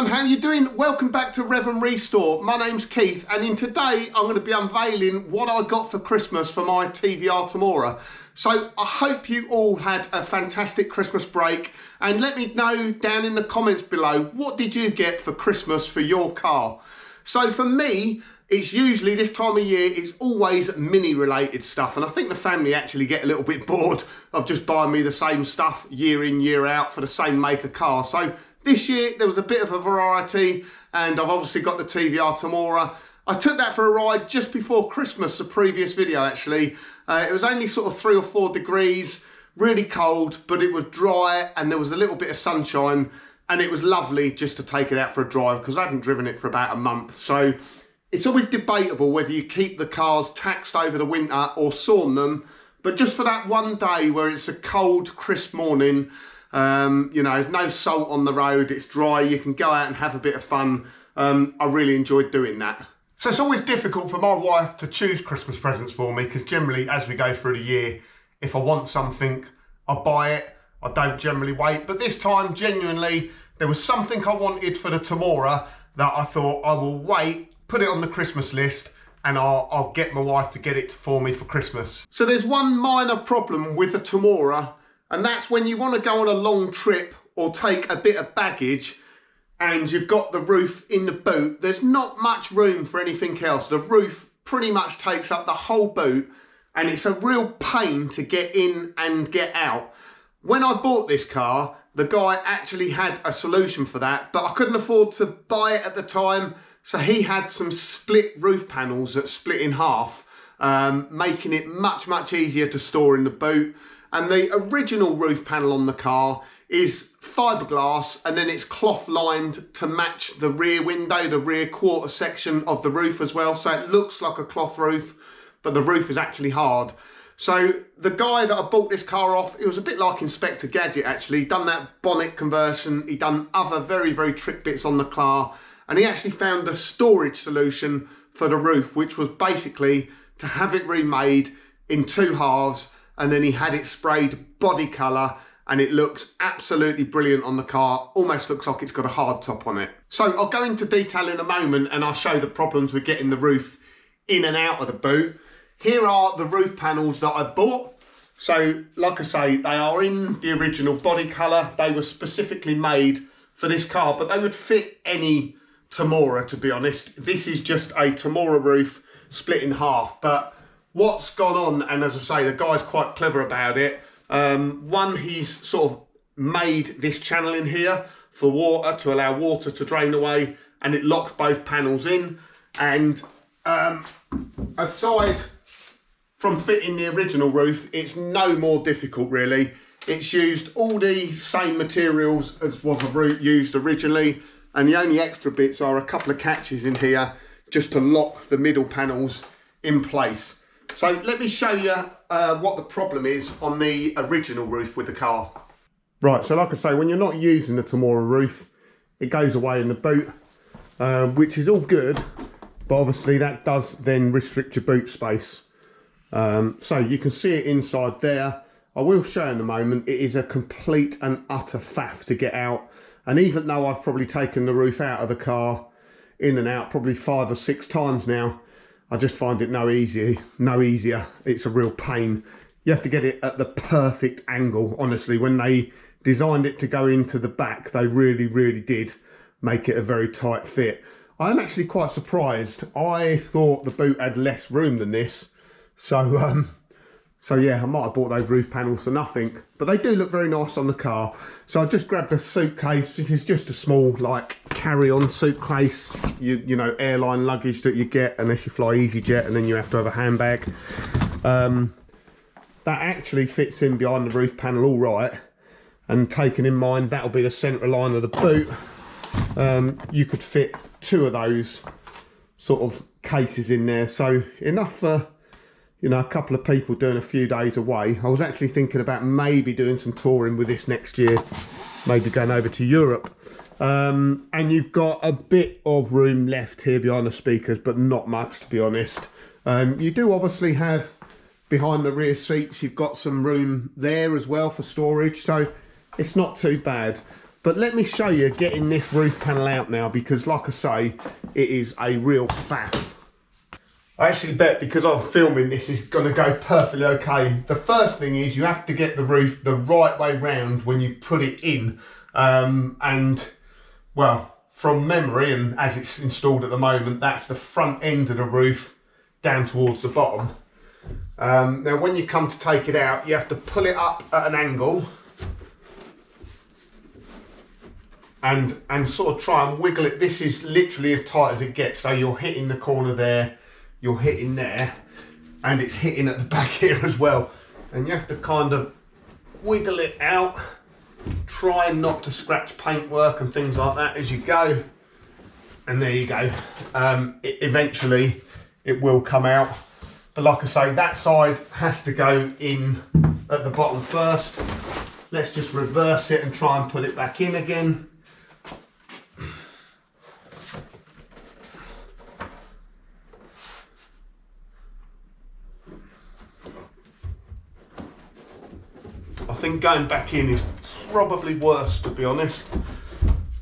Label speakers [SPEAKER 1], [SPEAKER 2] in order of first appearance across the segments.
[SPEAKER 1] everyone, how you doing? Welcome back to Rev and Restore. My name's Keith, and in today I'm going to be unveiling what I got for Christmas for my TVR Tamora. So I hope you all had a fantastic Christmas break, and let me know down in the comments below, what did you get for Christmas for your car? So for me, it's usually this time of year, it's always mini related stuff, and I think the family actually get a little bit bored of just buying me the same stuff year in, year out for the same make of car. So this year there was a bit of a variety, and I've obviously got the TVR Tamora. I took that for a ride just before Christmas, the previous video actually. It was only sort of 3 or 4 degrees, really cold, but it was dry and there was a little bit of sunshine, and it was lovely just to take it out for a drive because I hadn't driven it for about a month. So it's always debatable whether you keep the cars taxed over the winter or sawn them, but just for that one day where it's a cold, crisp morning, you know, there's no salt on the road, it's dry, you can go out and have a bit of fun. I really enjoyed doing that. So it's always difficult for my wife to choose Christmas presents for me, because generally as we go through the year, if I want something, I buy it. I don't generally wait, but this time, genuinely, there was something I wanted for the Tamora that I thought I will wait, put it on the Christmas list, and I'll get my wife to get it for me for Christmas. So there's one minor problem with the Tamora, and that's when you want to go on a long trip or take a bit of baggage and you've got the roof in the boot, there's not much room for anything else. The roof pretty much takes up the whole boot, and it's a real pain to get in and get out. When I bought this car, the guy actually had a solution for that, but I couldn't afford to buy it at the time, so he had some split roof panels that split in half, making it much easier to store in the boot. And the original roof panel on the car is fiberglass, and then it's cloth lined to match the rear window, the rear quarter section of the roof as well. So it looks like a cloth roof, but the roof is actually hard. So the guy that I bought this car off, it was a bit like Inspector Gadget actually. He'd done that bonnet conversion, he'd done other very trick bits on the car, and he actually found the storage solution for the roof, which was basically to have it remade in 2 halves, and then he had it sprayed body colour, and it looks absolutely brilliant on the car. Almost looks like it's got a hard top on it. So I'll go into detail in a moment and I'll show the problems with getting the roof in and out of the boot. Here are the roof panels that I bought. So like I say, they are in the original body colour. They were specifically made for this car, but they would fit any Tamora, to be honest. This is just a Tamora roof split in half, but what's gone on, and as I say, the guy's quite clever about it. One, he's sort of made this channel in here for water, to allow water to drain away, and it locks both panels in. And aside from fitting the original roof, it's no more difficult really. It's used all the same materials as was used originally, and the only extra bits are a couple of catches in here just to lock the middle panels in place. So let me show you what the problem is on the original roof with the car. Right, so like I say, when you're not using the Tamora roof, it goes away in the boot, which is all good, but obviously that does then restrict your boot space. So you can see it inside there. I will show in a moment, it is a complete and utter faff to get out. And even though I've probably taken the roof out of the car, in and out, probably 5 or 6 times now, I just find it no easier. It's a real pain. You have to get it at the perfect angle. Honestly, when they designed it to go into the back, they really did make it a very tight fit. I'm actually quite surprised. I thought the boot had less room than this. So yeah, I might have bought those roof panels for nothing, but they do look very nice on the car. So I just grabbed a suitcase. This is just a small, like, carry-on suitcase, you know, airline luggage that you get unless you fly EasyJet, and then you have to have a handbag. That actually fits in behind the roof panel all right, and taking in mind that'll be the centre line of the boot, you could fit 2 of those sort of cases in there. So enough for, you know, a couple of people doing a few days away. I was actually thinking about maybe doing some touring with this next year, maybe going over to Europe. And you've got a bit of room left here behind the speakers, but not much, to be honest. You do obviously have behind the rear seats, you've got some room there as well for storage, so it's not too bad. But let me show you getting this roof panel out now, because like I say, it is a real faff. I actually bet because I'm filming this is going to go perfectly okay. The first thing is you have to get the roof the right way round when you put it in. And well, from memory and as it's installed at the moment, that's the front end of the roof down towards the bottom. Now when you come to take it out, you have to pull it up at an angle and sort of try and wiggle it. This is literally as tight as it gets, so you're hitting the corner there, you're hitting there, and it's hitting at the back here as well, and you have to kind of wiggle it out, try not to scratch paintwork and things like that as you go, and there you go. Eventually it will come out, but like I say, that side has to go in at the bottom first. Let's just reverse it and try and put it back in again. I think going back in is probably worse, to be honest.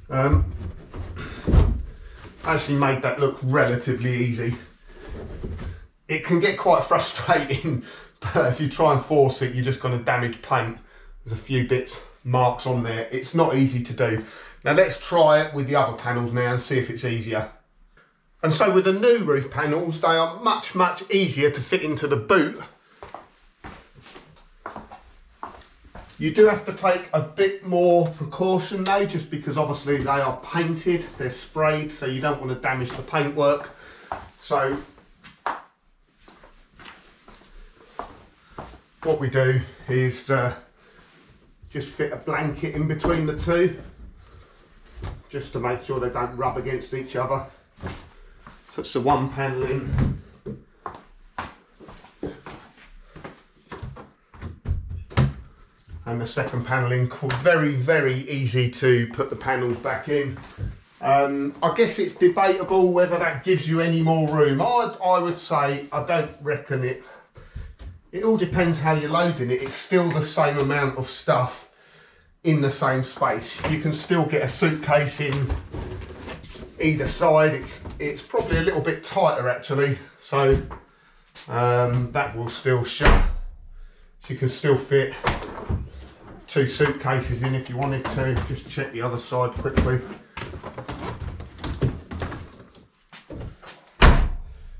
[SPEAKER 1] I actually made that look relatively easy. It can get quite frustrating, but if you try and force it, you're just going to damage paint. There's a few marks on there. It's not easy to do. Now let's try it with the other panels now and see if it's easier. And so with the new roof panels, they are much, much easier to fit into the boot. You do have to take a bit more precaution though, just because obviously they are painted, they're sprayed, so you don't want to damage the paintwork. So what we do is just fit a blanket in between the two, just to make sure they don't rub against each other. So it's the one panel in. And the second panel in. Very, very easy to put the panels back in. I guess it's debatable whether that gives you any more room. I would say I don't reckon it. It all depends how you're loading it. It's still the same amount of stuff in the same space. You can still get a suitcase in either side. It's probably a little bit tighter actually. So that will still shut. So you can still fit 2 suitcases in if you wanted to. Just check the other side quickly.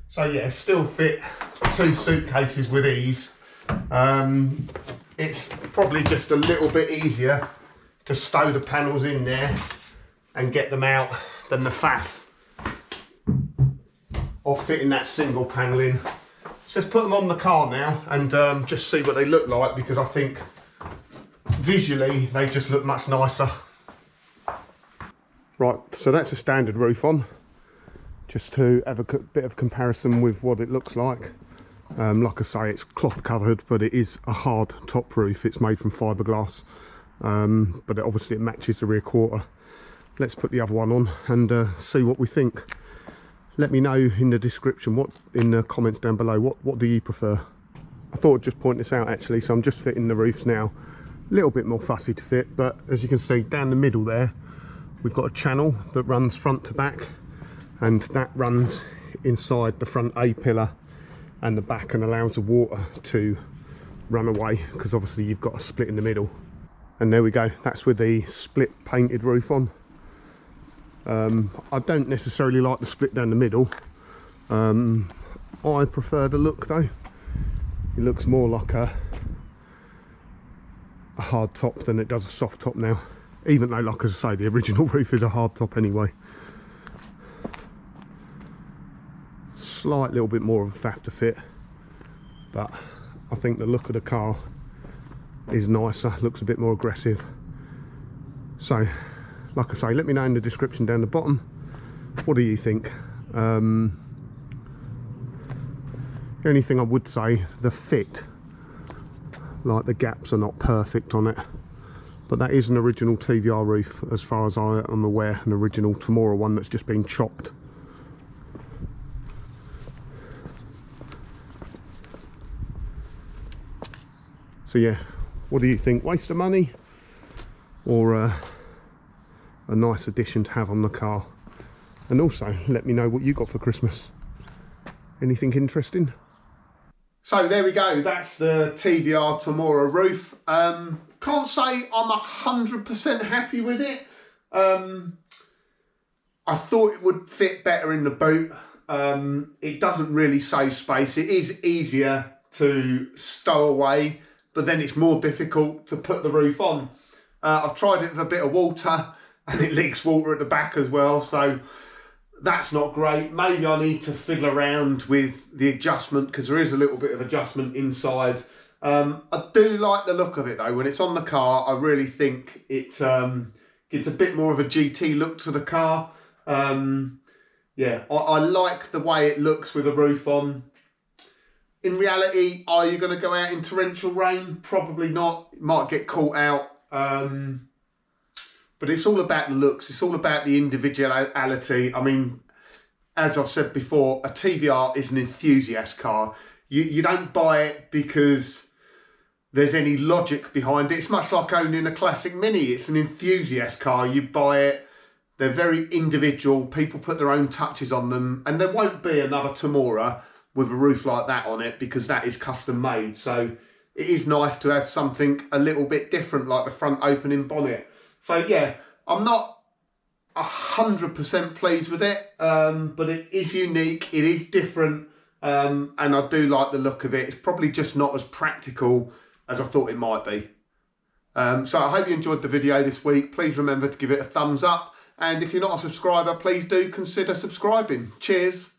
[SPEAKER 1] So yeah, still fit 2 suitcases with ease. It's probably just a little bit easier to stow the panels in there and get them out than the faff of fitting that single panel in. So let's put them on the car now and just see what they look like, because I think visually they just look much nicer. Right, so that's a standard roof on, just to have a bit of comparison with what it looks like. Like I say, it's cloth covered, but it is a hard top roof. It's made from fiberglass, but obviously it matches the rear quarter. Let's put the other one on and see what we think. Let me know in the description, in the comments down below, what do you prefer? I thought I'd just point this out actually. So I'm just fitting the roofs now. A little bit more fussy to fit, but as you can see down the middle there, we've got a channel that runs front to back, and that runs inside the front A pillar and the back, and allows the water to run away, because obviously you've got a split in the middle. And there we go, that's with the split painted roof on. I don't necessarily like the split down the middle. I prefer the look though. It looks more like a hard top than it does a soft top now, even though, like I say, the original roof is a hard top anyway. Slight little bit more of a faff to fit, but I think the look of the car is nicer, looks a bit more aggressive. So like I say, let me know in the description down the bottom, what do you think? The only thing I would say, the fit, like the gaps are not perfect on it, but that is an original TVR roof as far as I am aware, an original Tamora one that's just been chopped. So yeah, what do you think? Waste of money, or a nice addition to have on the car. And also let me know what you got for Christmas. Anything interesting? So there we go, that's the TVR Tamora roof. Can't say I'm 100% happy with it. I thought it would fit better in the boot. It doesn't really save space. It is easier to stow away, but then it's more difficult to put the roof on. I've tried it with a bit of water and it leaks water at the back as well, so that's not great. Maybe I need to fiddle around with the adjustment because there is a little bit of adjustment inside. I do like the look of it though. When it's on the car, I really think it gives a bit more of a GT look to the car. Yeah, I like the way it looks with the roof on. In reality, are you going to go out in torrential rain? Probably not. It might get caught out. But it's all about the looks. It's all about the individuality. I mean, as I've said before, a TVR is an enthusiast car. You don't buy it because there's any logic behind it. It's much like owning a classic Mini. It's an enthusiast car. You buy it. They're very individual. People put their own touches on them. And there won't be another Tamora with a roof like that on it because that is custom made. So it is nice to have something a little bit different, like the front opening bonnet. So yeah, I'm not 100% pleased with it, but it is unique. It is different. And I do like the look of it. It's probably just not as practical as I thought it might be. So I hope you enjoyed the video this week. Please remember to give it a thumbs up. And if you're not a subscriber, please do consider subscribing. Cheers.